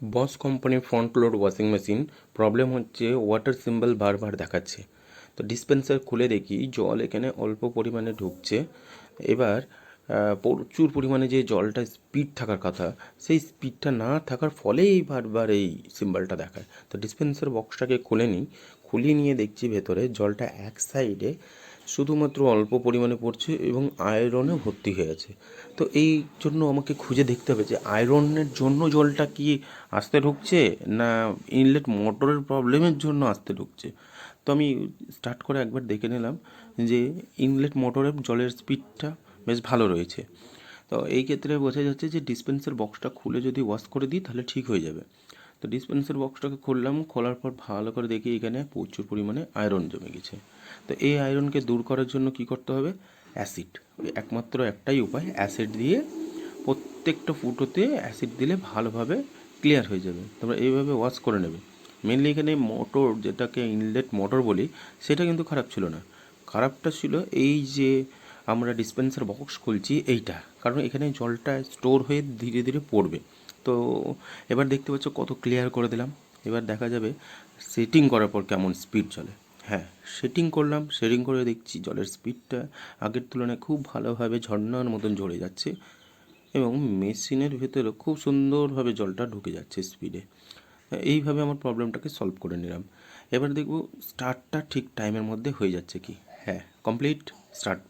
বস কোম্পানির front load washing machine problem হচ্ছে water symbol বারবার দেখাচ্ছে। তো ডিসপেন্সার খুলে দেখি জল এখানে অল্প পরিমাণে ঢুকছে। এবার প্রচুর পরিমাণে যে জলটা স্পিড থাকার কথা সেই স্পিডটা না থাকার ফলেই বারবার এই সিম্বলটা দেখায়। তো ডিসপেন্সার বক্সটাকে খুলে নিই, খুলিয়ে নিয়ে দেখছি ভেতরে জলটা এক সাইডে শুধুমাত্র অল্প পরিমাণে পড়ছে এবং আয়রনে ভর্তি হয়ে আছে। তো এই জন্য আমাকে খুঁজে দেখতে হবে যে আয়রনের জন্য জলটা কি আস্তে ঢুকছে না ইনলেট মোটরের প্রবলেমের জন্য আস্তে ঢুকছে। তো আমি স্টার্ট করে একবার দেখে নিলাম যে ইনলেট মোটরের জলের স্পিডটা বেশ ভালো রয়েছে। তো এই ক্ষেত্রে বোঝা যাচ্ছে যে ডিসপেন্সার বক্সটা খুলে যদি ওয়াশ করে দিই তাহলে ঠিক হয়ে যাবে। তো ডিসপেন্সার বক্সটাকে খুললাম, খোলার পর ভালো করে দেখি এখানে প্রচুর পরিমাণে আয়রন জমে গেছে। তো এই আয়রনকে দূর করার জন্য কি করতে হবে? অ্যাসিড। একমাত্র একটাই উপায়, অ্যাসিড দিয়ে প্রত্যেকটা ফুটোতে অ্যাসিড দিলে ভালোভাবে ক্লিয়ার হয়ে যাবে। তারপর এইভাবে ওয়াশ করে নেবে। মেনলি এখানে মোটর, যেটাকে ইনলেট মোটর বলি, সেটা কিন্তু খারাপ ছিল না। খারাপটা ছিল এই যে আমরা ডিসপেন্সার বক্স খুলছি এইটা, কারণ এখানে জলটা স্টোর হয়ে ধীরে ধীরে পড়বে। তো এবার দেখতে পাচ্ছ কত ক্লিয়ার করে দিলাম। এবার দেখা যাবে সেটিং করার পর কেমন স্পিড চলে। হ্যাঁ, সেটিং করে দেখছি জলের স্পিডটা আগের তুলনায় খুব ভালোভাবে ঝর্ণার মতন ঝরে যাচ্ছে এবং মেশিনের ভেতরে খুব সুন্দরভাবে জলটা ঢুকে যাচ্ছে স্পিডে। এইভাবে আমার প্রবলেমটাকে সলভ করে নিলাম। এবার দেখব স্টার্টটা ঠিক টাইমের মধ্যে হয়ে যাচ্ছে কি। হ্যাঁ, কমপ্লিট স্টার্ট।